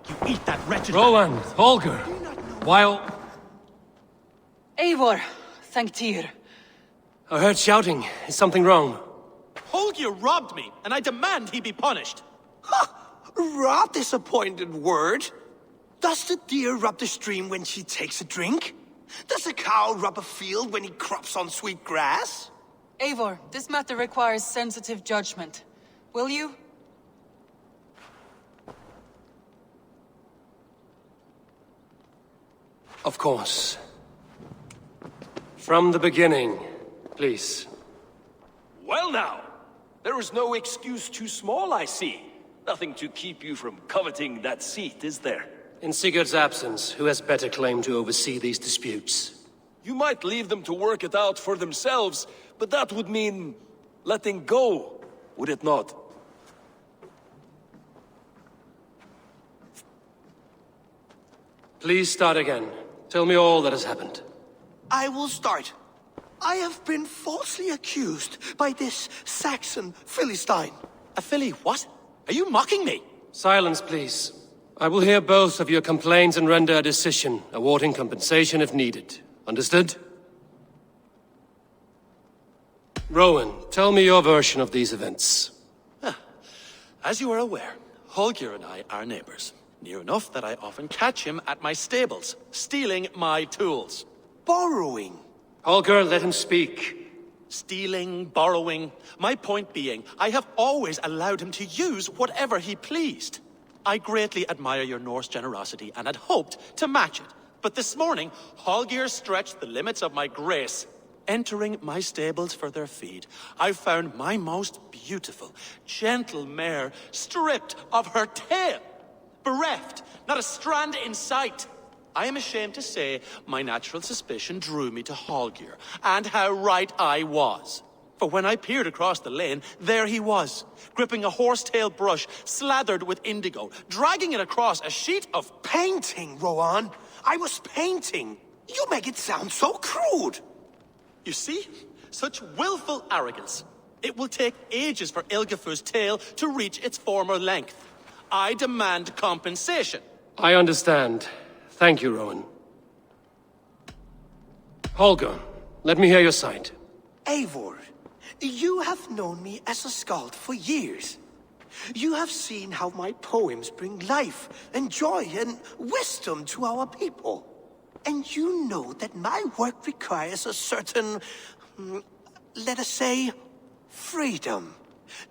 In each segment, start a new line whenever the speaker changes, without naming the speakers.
make you eat that wretched...
Rowan, Holger, while...
Eivor, thank Tyr.
I heard shouting. Is something wrong?
Holger robbed me, and I demand he be punished.
Raw disappointed word. Does the deer rub the stream when she takes a drink? Does a cow rub a field when he crops on sweet grass?
Eivor, this matter requires sensitive judgment. Will you?
Of course. From the beginning, please.
Well now, there is no excuse too small, I see. Nothing to keep you from coveting that seat, is there?
In Sigurd's absence, who has better claim to oversee these disputes?
You might leave them to work it out for themselves, but that would mean letting go, would it not?
Please start again. Tell me all that has happened.
I will start. I have been falsely accused by this Saxon Philistine.
A filly what? Are you mocking me?
Silence, please. I will hear both of your complaints and render a decision, awarding compensation if needed. Understood? Rowan, tell me your version of these events.
As you are aware, Holger and I are neighbors. Near enough that I often catch him at my stables, stealing my tools.
Borrowing.
Holger, let him speak.
Stealing, borrowing. My point being, I have always allowed him to use whatever he pleased. I greatly admire your Norse generosity and had hoped to match it. But this morning, Holger stretched the limits of my grace. Entering my stables for their feed, I found my most beautiful, gentle mare stripped of her tail. Bereft, not a strand in sight. I am ashamed to say my natural suspicion drew me to Holger, and how right I was. For when I peered across the lane, there he was, gripping a horsetail brush slathered with indigo, dragging it across a sheet of...
Painting, Rowan. I was painting. You make it sound so crude.
You see? Such willful arrogance. It will take ages for Ilgafur's tail to reach its former length. I demand compensation.
I understand. Thank you, Rowan. Holger, let me hear your side.
Eivor, you have known me as a skald for years. You have seen how my poems bring life and joy and wisdom to our people. And you know that my work requires a certain, let us say, freedom.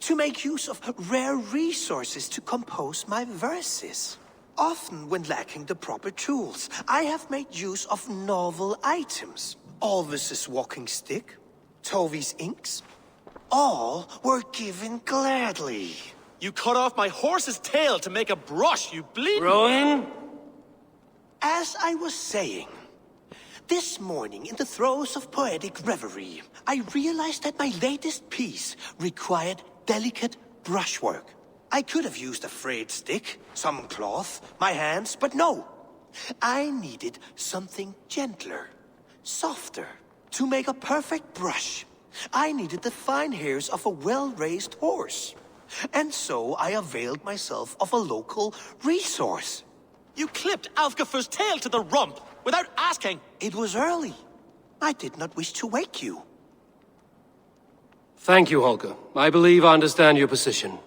To make use of rare resources to compose my verses. Often when lacking the proper tools, I have made use of novel items. Alvis's walking stick, Tovi's inks. All were given gladly.
You cut off my horse's tail to make a brush, you bleed...
Rowan?
As I was saying, this morning in the throes of poetic reverie, I realized that my latest piece required delicate brushwork. I could have used a frayed stick, some cloth, my hands, but no. I needed something gentler, softer. To make a perfect brush, I needed the fine hairs of a well-raised horse. And so I availed myself of a local resource.
You clipped Alfgafur's tail to the rump, without asking.
It was early. I did not wish to wake you.
Thank you, Holger. I believe I understand your position.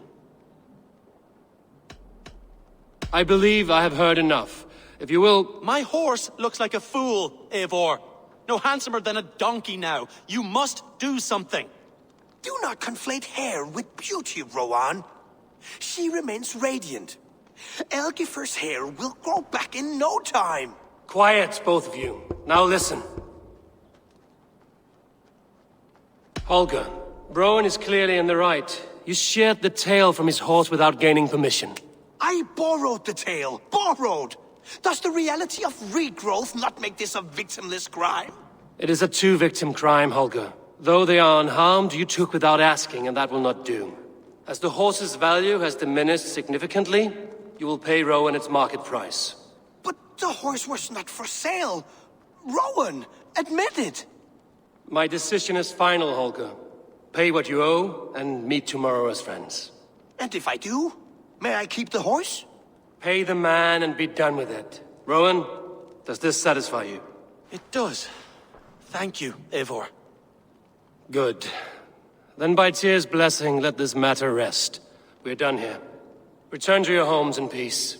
I believe I have heard enough. If you will...
My horse looks like a fool, Eivor. No handsomer than a donkey now. You must do something.
Do not conflate hair with beauty, Rowan. She remains radiant. Elgifur's hair will grow back in no time.
Quiet, both of you. Now listen. Holger, Rowan is clearly in the right. You sheared the tail from his horse without gaining permission.
I borrowed the tail. Borrowed! Does the reality of regrowth not make this a victimless crime?
It is a two-victim crime, Holger. Though they are unharmed, you took without asking, and that will not do. As the horse's value has diminished significantly, you will pay Rowan its market price.
But the horse was not for sale. Rowan, admit it.
My decision is final, Holger. Pay what you owe, and meet tomorrow as friends.
And if I do, may I keep the horse?
Pay the man and be done with it. Rowan, does this satisfy you?
It does. Thank you, Eivor.
Good. Then by Tyr's blessing, let this matter rest. We're done here. Return to your homes in peace.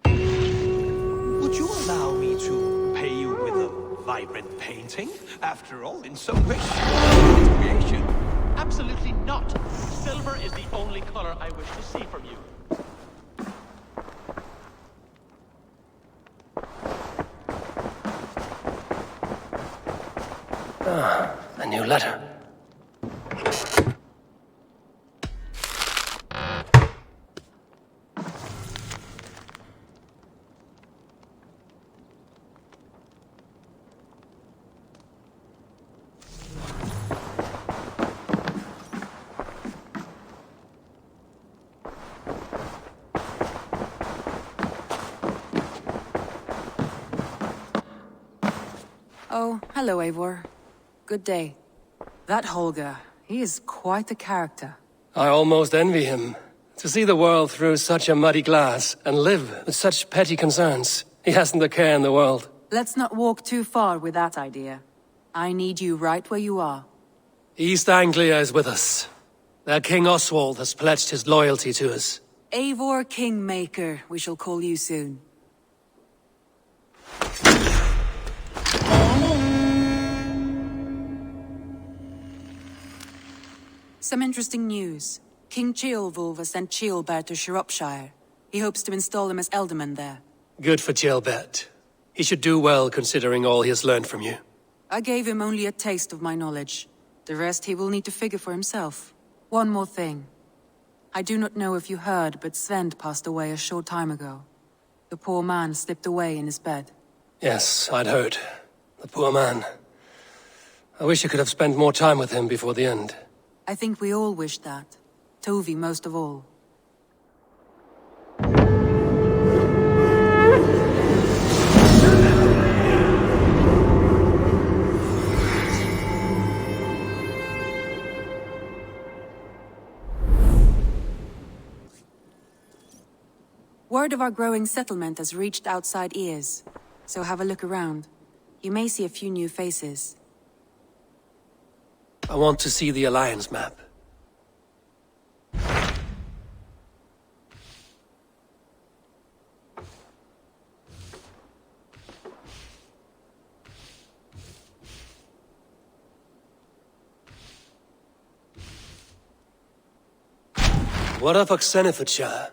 Would you allow me to pay you with a vibrant painting? After all, in some ways, it's creation.
Absolutely not. Silver is the only color I wish to see from you.
A new letter.
Oh, hello, Eivor. Good day. That Holger, he is quite the character.
I almost envy him. To see the world through such a muddy glass and live with such petty concerns. He hasn't a care in the world.
Let's not walk too far with that idea. I need you right where you are.
East Anglia is with us. Their King Oswald has pledged his loyalty to us.
Eivor Kingmaker, we shall call you soon. Some interesting news. King Ceolwulf has sent Ceolbert to Shropshire. He hopes to install him as Ealdorman there.
Good for Ceolbert. He should do well considering all he has learned from you.
I gave him only a taste of my knowledge. The rest he will need to figure for himself. One more thing. I do not know if you heard, but Sven passed away a short time ago. The poor man slipped away in his bed.
Yes, I'd heard. The poor man. I wish I could have spent more time with him before the end.
I think we all wish that. Tovi most of all. Word of our growing settlement has reached outside ears, so have a look around. You may see a few new faces.
I want to see the Alliance map. What of Oxenfordshire?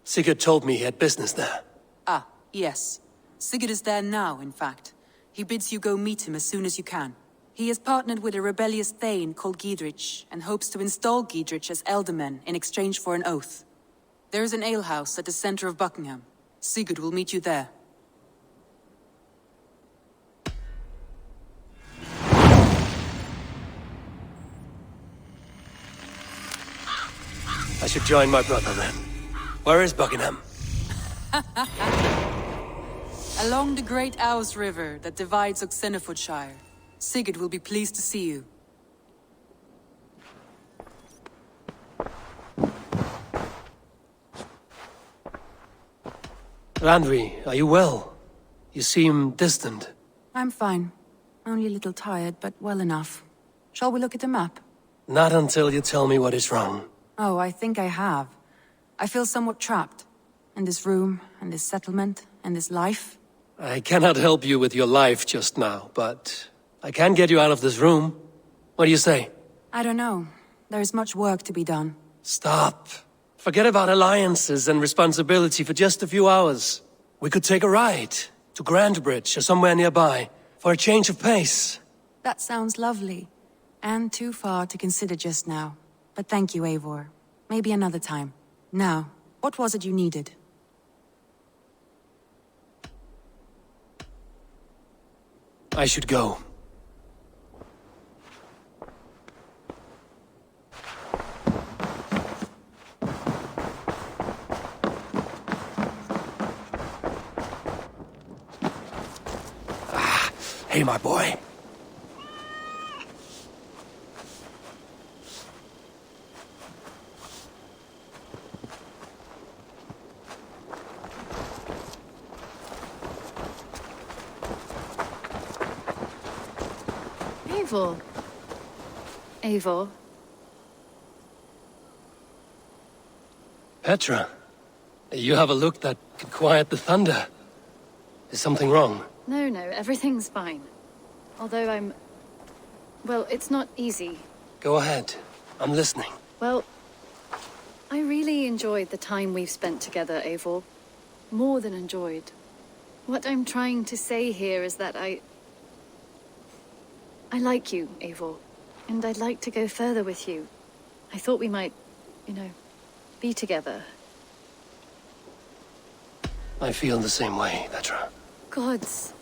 Sigurd told me he had business there.
Ah, yes. Sigurd is there now, in fact. He bids you go meet him as soon as you can. He has partnered with a rebellious Thane called Giedrich, and hopes to install Giedrich as Ealdorman in exchange for an oath. There is an alehouse at the center of Buckingham. Sigurd will meet you there.
I should join my brother then. Where is Buckingham?
Along the Great Ouse River that divides Oxenfordshire. Sigurd will be pleased to see you.
Randvi, are you well? You seem distant.
I'm fine. Only a little tired, but well enough. Shall we look at the map?
Not until you tell me what is wrong.
Oh, I think I have. I feel somewhat trapped. In this room, and this settlement, and this life.
I cannot help you with your life just now, but I can get you out of this room. What do you say?
I don't know. There is much work to be done.
Stop. Forget about alliances and responsibility for just a few hours. We could take a ride to Grandbridge or somewhere nearby for a change of pace.
That sounds lovely. And too far to consider just now. But thank you, Eivor. Maybe another time. Now, what was it you needed?
I should go. Hey, my boy.
Eivor. Eivor.
Petra, you have a look that could quiet the thunder. Is something wrong?
No, everything's fine. Although well, it's not easy.
Go ahead. I'm listening.
Well, I really enjoyed the time we've spent together, Eivor. More than enjoyed. What I'm trying to say here is that I like you, Eivor. And I'd like to go further with you. I thought we might, be together.
I feel the same way, Petra.
Gods.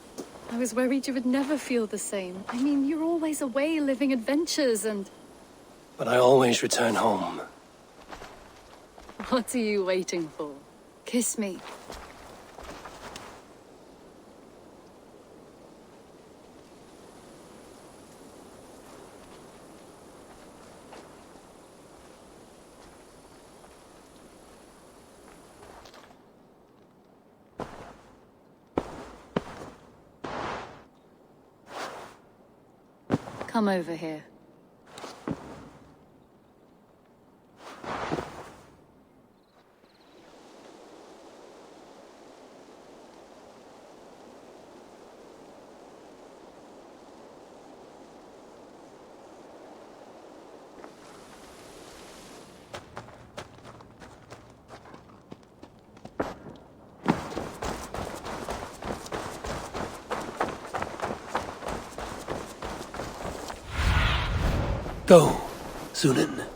I was worried you would never feel the same. I mean, you're always away living adventures and...
But I always return home.
What are you waiting for? Kiss me. Come over here.
Go, Sunan.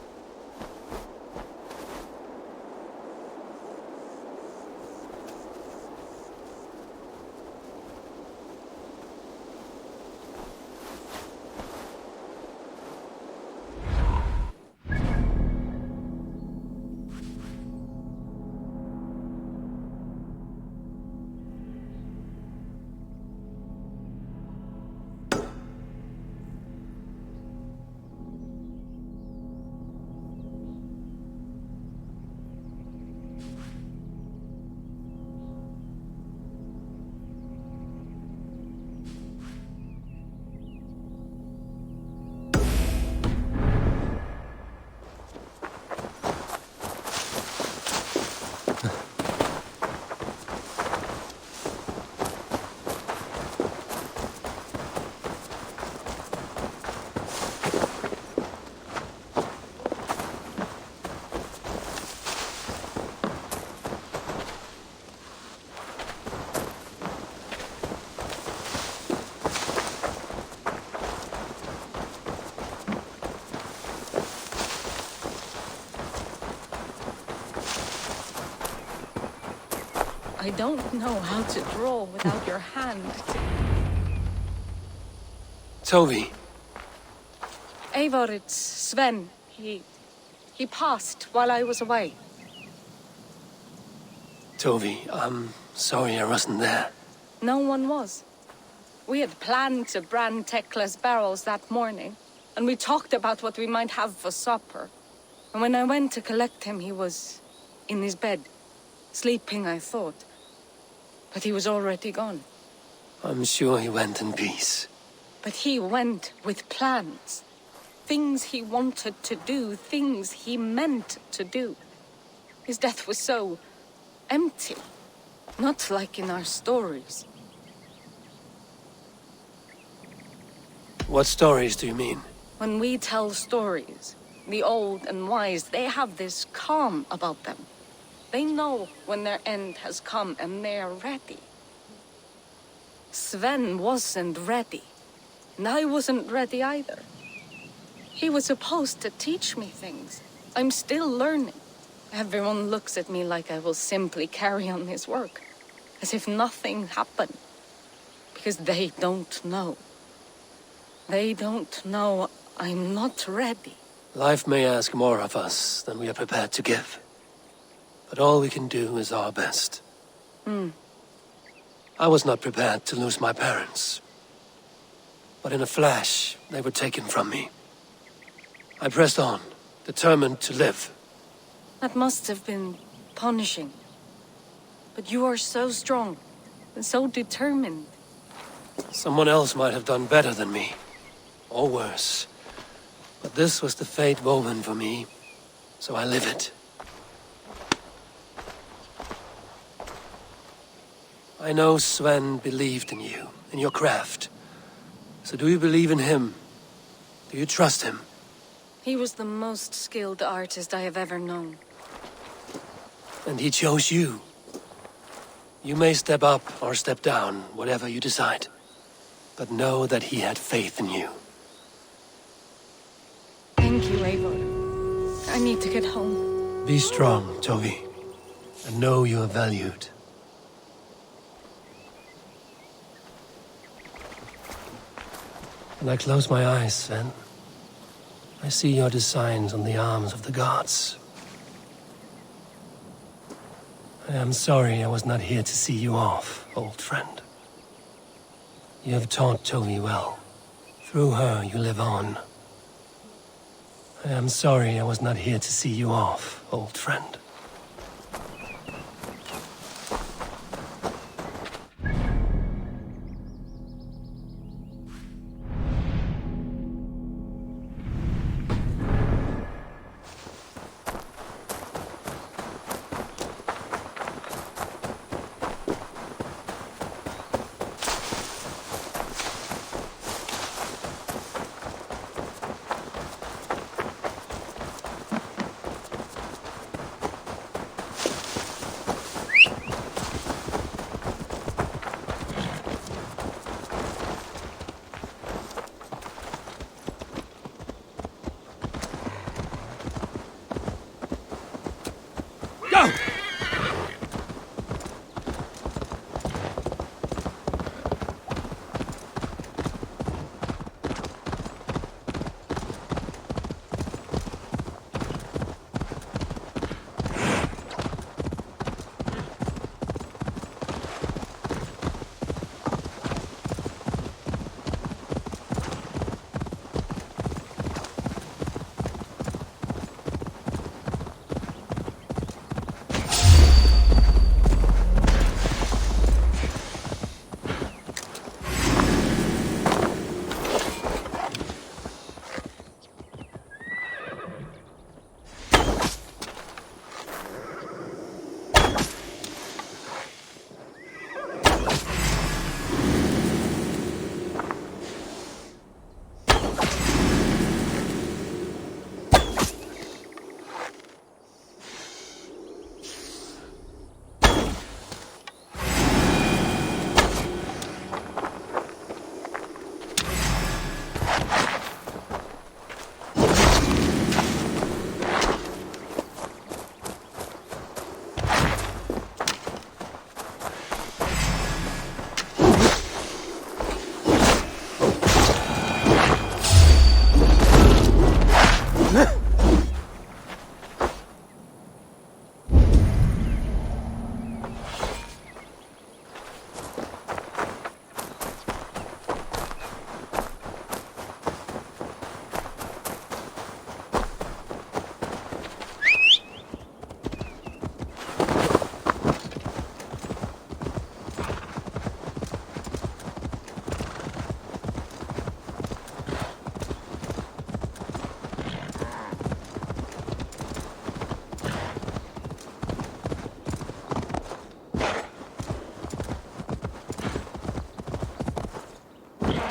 I don't know how to draw without your hand.
Tovi.
Eivor, it's Sven. He passed while I was away.
Tovi, I'm sorry I wasn't there.
No one was. We had planned to brand Tekla's barrels that morning, and we talked about what we might have for supper. And when I went to collect him, he was in his bed. Sleeping, I thought. But he was already gone.
I'm sure he went in peace.
But he went with plans. Things he wanted to do, things he meant to do. His death was so empty. Not like in our stories.
What stories do you mean?
When we tell stories, the old and wise, they have this calm about them. They know when their end has come and they're ready. Sven wasn't ready. And I wasn't ready either. He was supposed to teach me things. I'm still learning. Everyone looks at me like I will simply carry on his work. As if nothing happened. Because they don't know. They don't know I'm not ready.
Life may ask more of us than we are prepared to give. But all we can do is our best. I was not prepared to lose my parents. But in a flash, they were taken from me. I pressed on, determined to live.
That must have been punishing. But you are so strong and so determined.
Someone else might have done better than me. or worse. But this was the fate woven for me, so I live it. I know Sven believed in you, in your craft. So do you believe in him? Do you trust him?
He was the most skilled artist I have ever known.
And he chose you. You may step up or step down, whatever you decide. But know that he had faith in you.
Thank you, Eivor. I need to get home.
Be strong, Tovi. And know you are valued. When I close my eyes, Sven, I see your designs on the arms of the gods. I am sorry I was not here to see you off, old friend. You have taught Tovi well. Through her, you live on. I am sorry I was not here to see you off, old friend.
Go!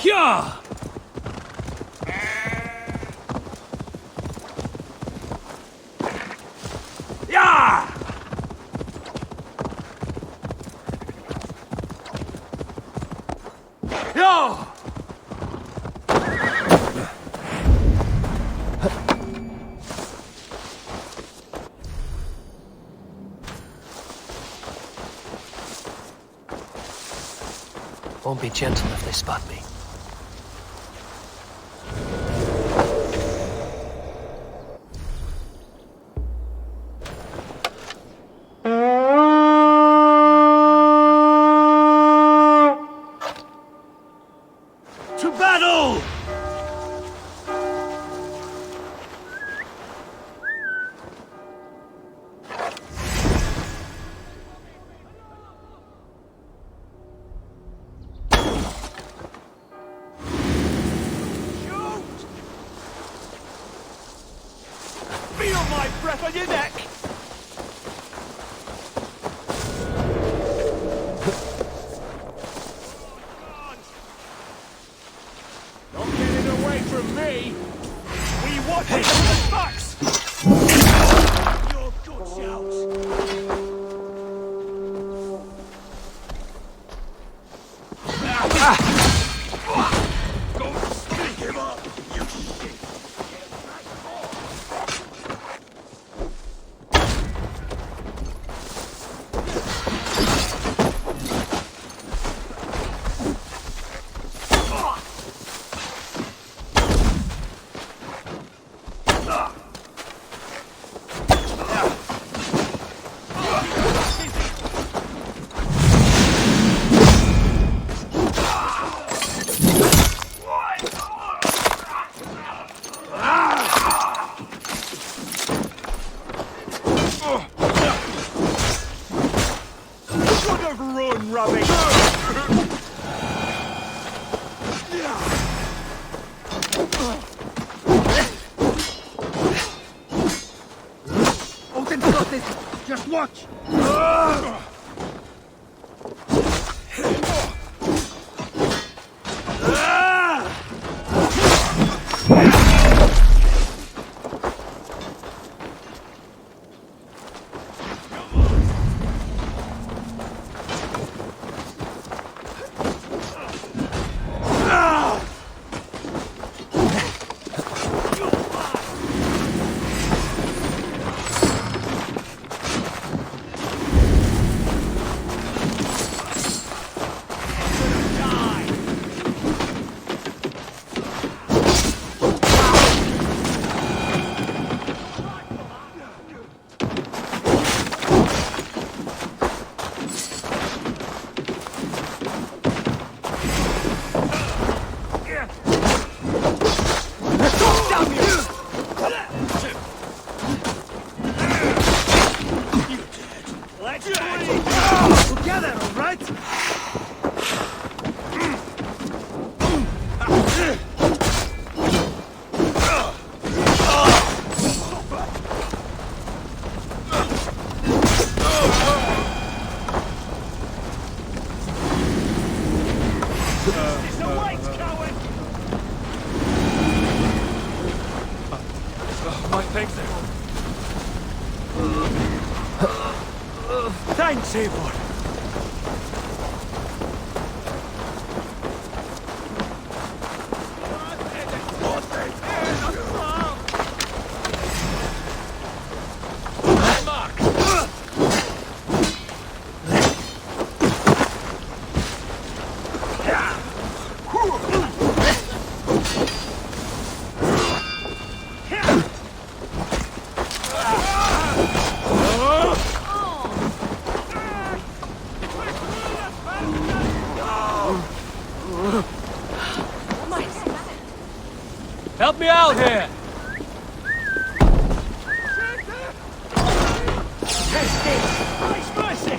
Yeah!
Yeah!
Yo! Won't be gentle if they spot me.
To battle! breath on your neck! Not getting away from me! We want it on the backs! Your good shouts! Go stick him up, you shit! Run, rubbish!
Odin got this! Just watch! Together, all right?
Thanks, Eivor.
Help me out here!
Nice mercy!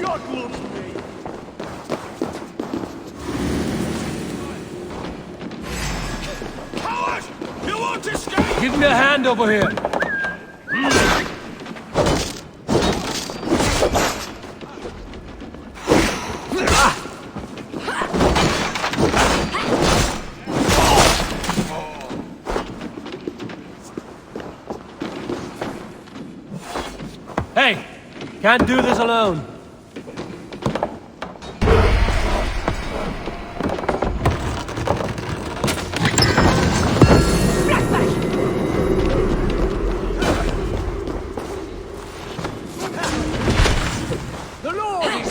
God loves me! Coward! You won't escape!
Give me a hand over here! Hey! Can't do this alone.
The Lord is...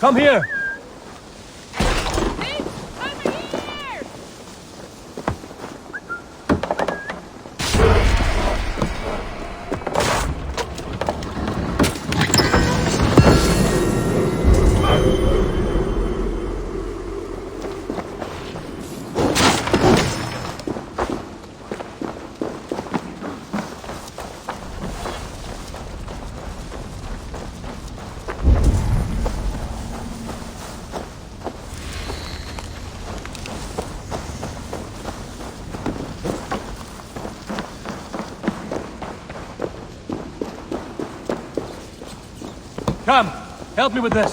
Come here! Come, help me with this.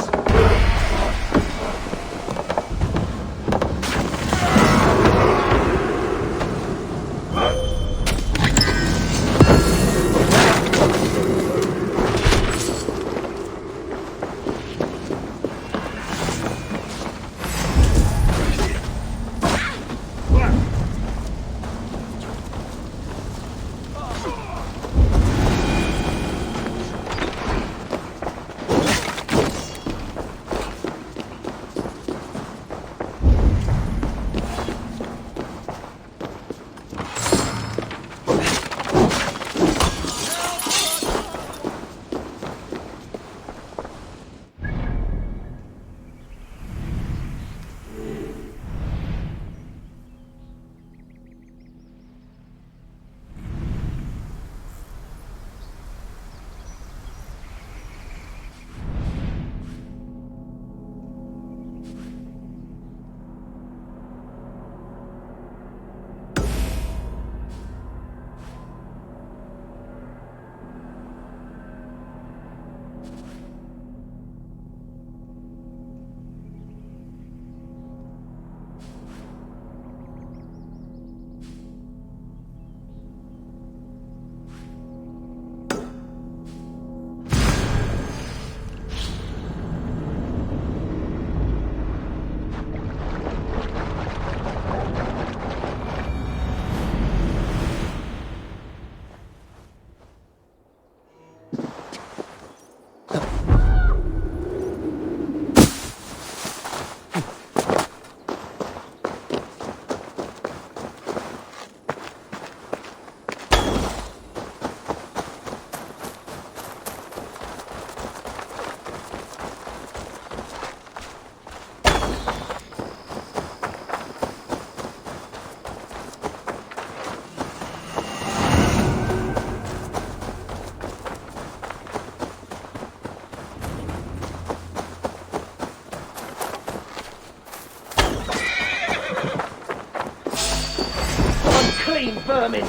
Unclean vermin!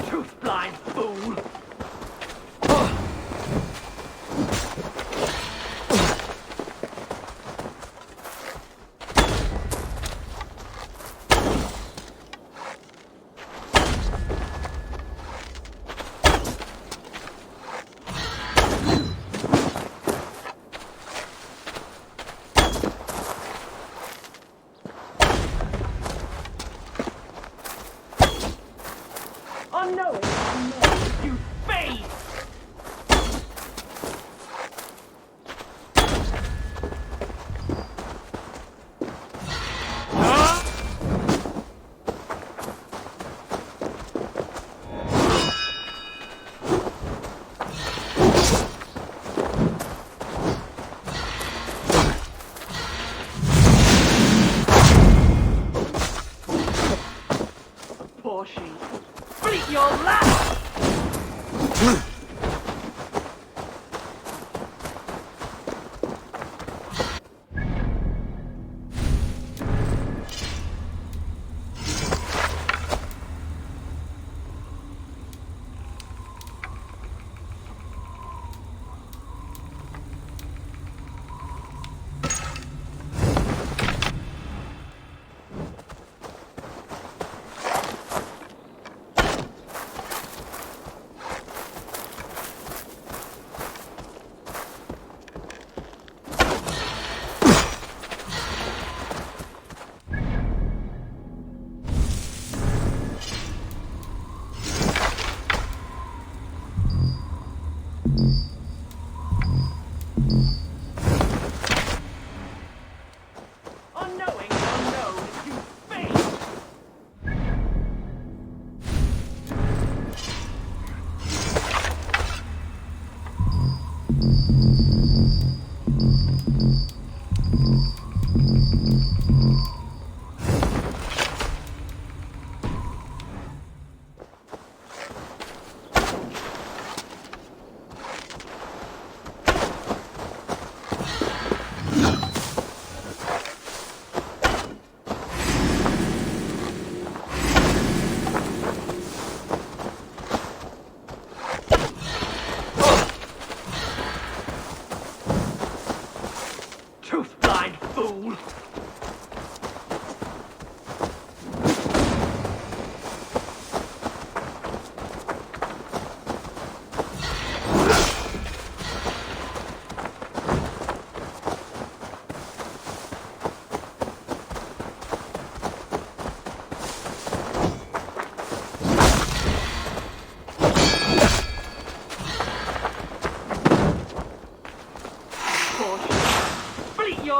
Truth blind fool!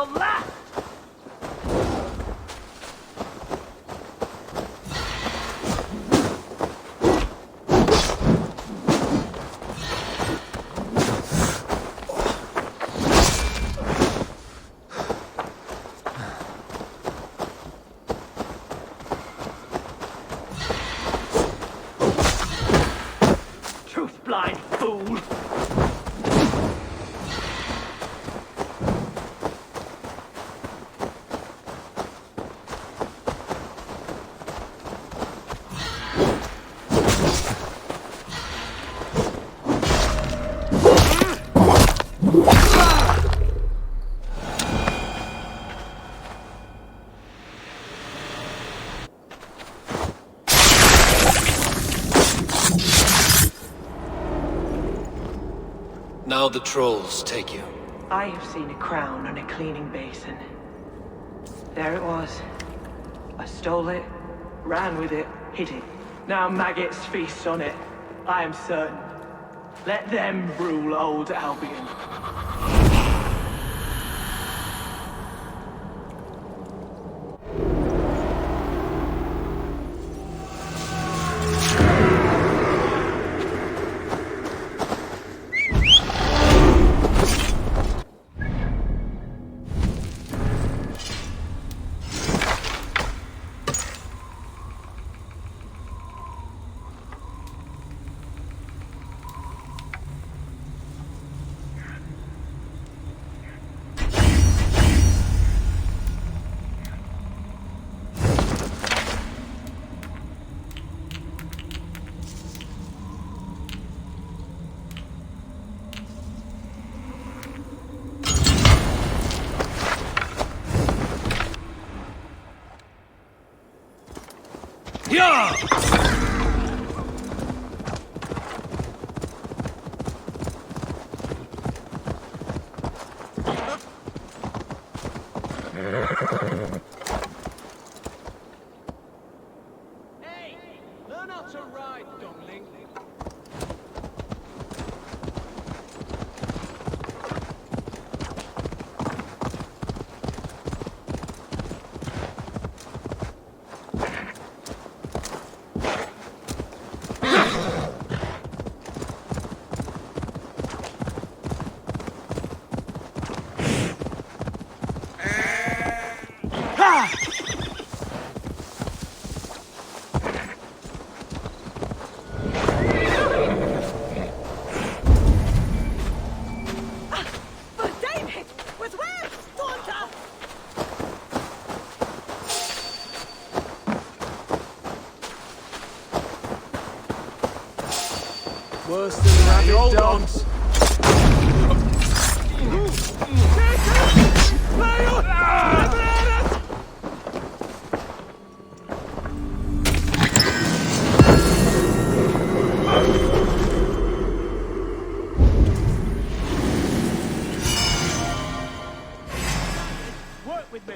your last! Blind fool!
Now the trolls take you.
I have seen a crown on a cleaning basin. There it was. I stole it, ran with it, hid it. Now maggots feast on it. I am certain. Let them rule old Albion.
Hey! Learn how to ride, dumbling!
Worse than rabid dogs.
Work with me!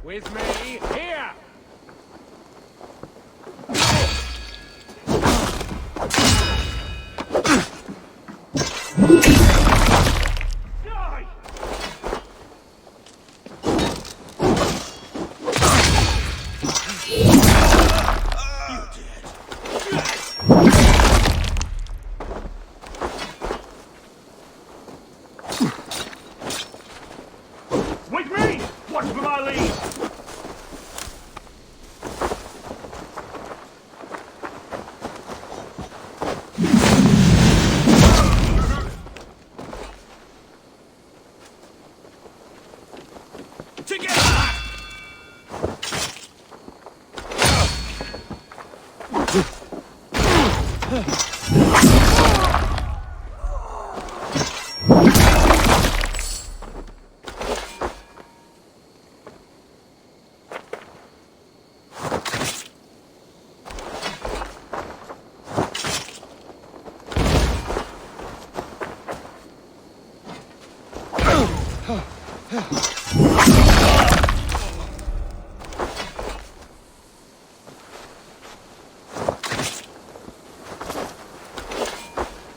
With me, here! Die! With me! Watch for my lead!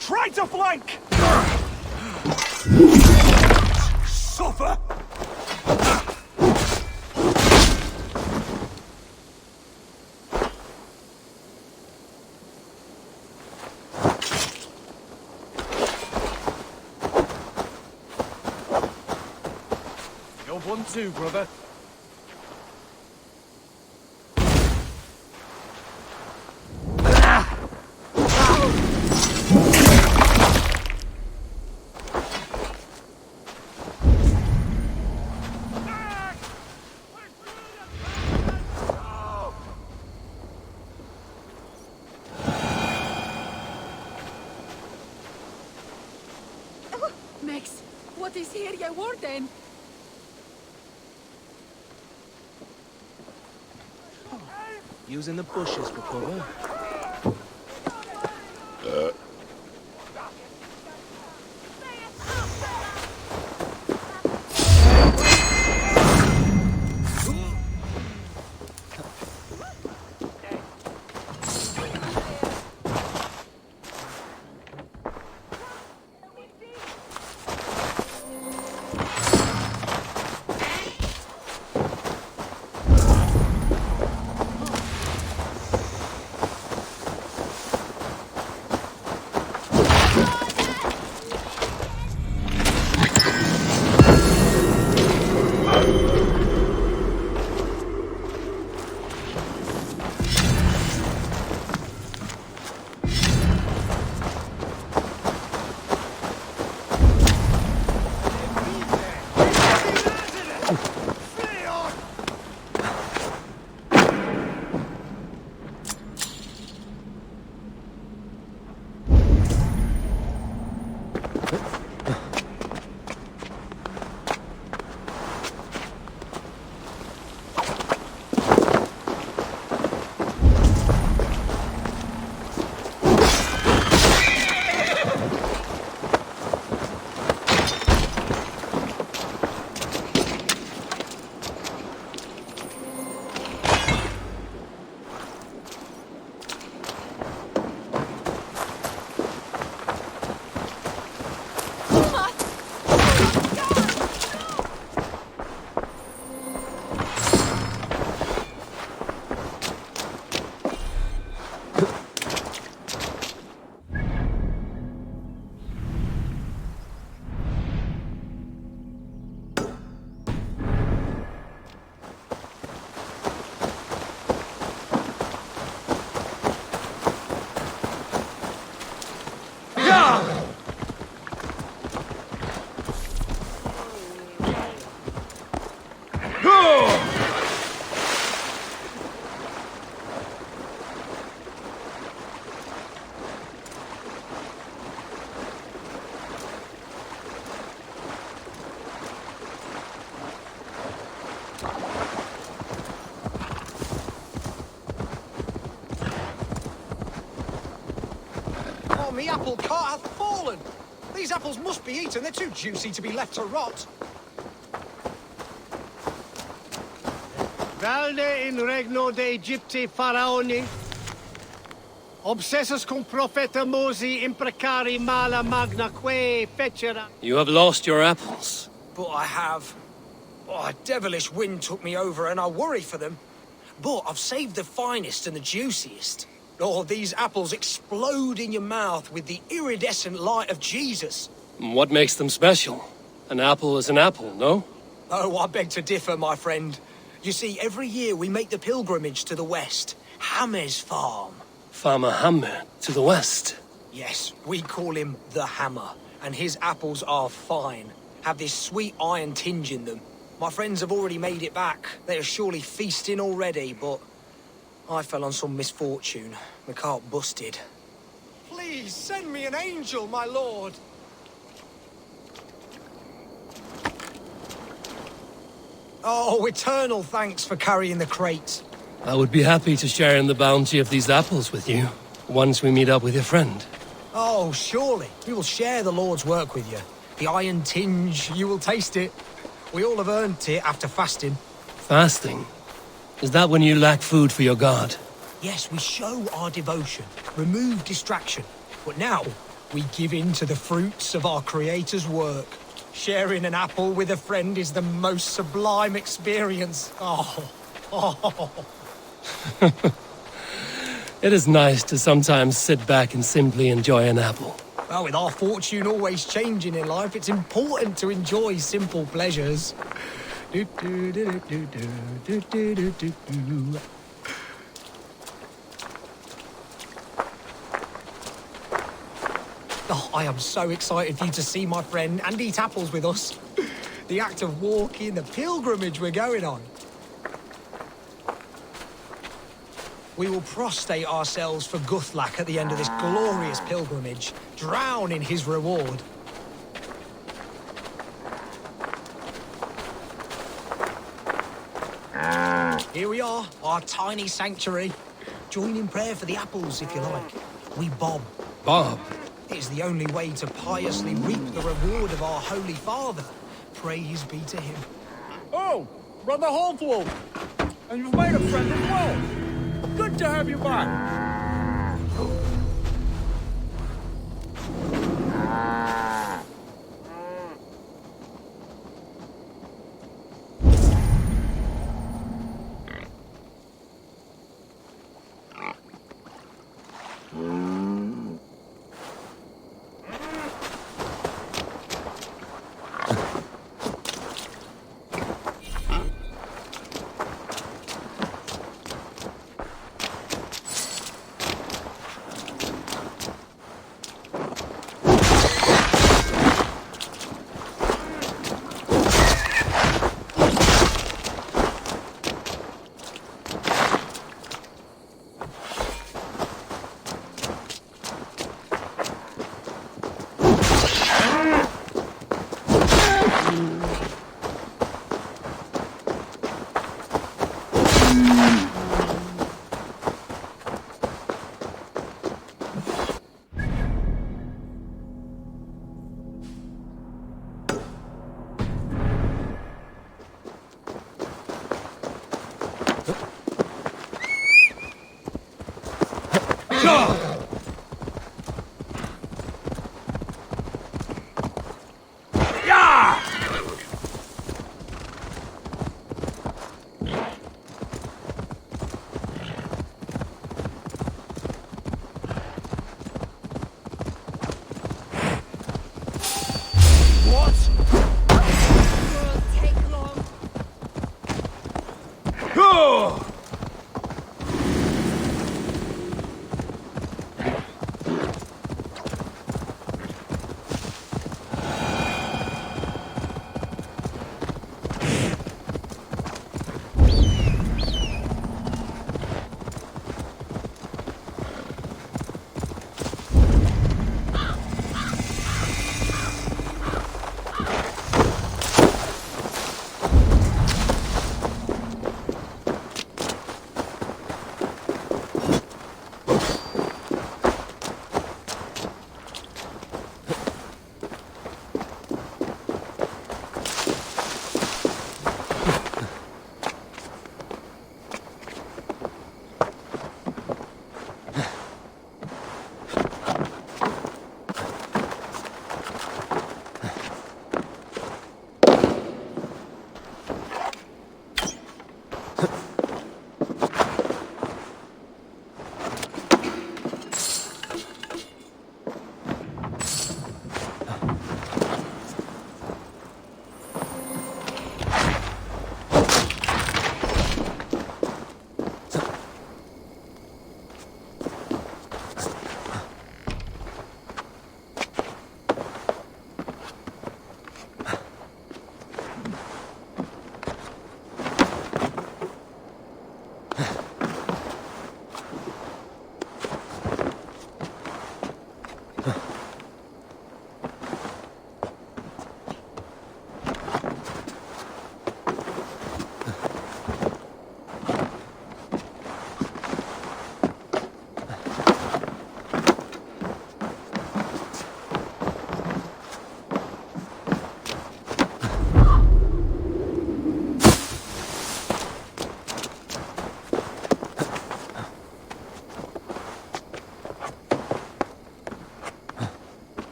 Try to flank! Suffer! You're one too, brother.
Max, what is here, your warden?
Using the bushes for cover.
Oh, me apple cart hath fallen! These apples must be eaten, they're too juicy to be left to rot.
Valde in regno de Egypti faraoni. Obsessus cum profeta Mosi imprecari mala magna que fecera.
You have lost your apples.
But I have. Oh, a devilish wind took me over and I worry for them. But I've saved the finest and the juiciest. Oh, these apples explode in your mouth with the iridescent light of Jesus.
What makes them special? An apple is an apple, no?
Oh, I beg to differ, my friend. You see, every year we make the pilgrimage to the west. Hammer's farm.
Farmer Hammer to the west.
Yes, we call him the Hammer. And his apples are fine. Have this sweet iron tinge in them. My friends have already made it back. They are surely feasting already, but I fell on some misfortune. The cart busted. Please, send me an angel, my lord. Oh, eternal thanks for carrying the crate.
I would be happy to share in the bounty of these apples with you, once we meet up with your friend.
Oh, surely. We will share the Lord's work with you. The iron tinge, you will taste it. We all have earned it after fasting.
Fasting? Is that when you lack food for your god?
Yes, we show our devotion, remove distraction. But now, we give in to the fruits of our Creator's work. Sharing an apple with a friend is the most sublime experience. Oh.
It is nice to sometimes sit back and simply enjoy an apple.
Well, with our fortune always changing in life, it's important to enjoy simple pleasures. Oh, I am so excited for you to see my friend and eat apples with us. The act of walking, the pilgrimage we're going on. We will prostrate ourselves for Guthlak at the end of this glorious pilgrimage, drown in his reward. Here we are, our tiny sanctuary. Join in prayer for the apples, if you like. We bob.
Bob?
It is the only way to piously reap the reward of our Holy Father. Praise be to him.
Oh, Brother Hopeful! And you've made a friend as well. Good to have you back.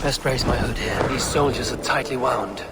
Best brace my hood here. These soldiers are tightly wound.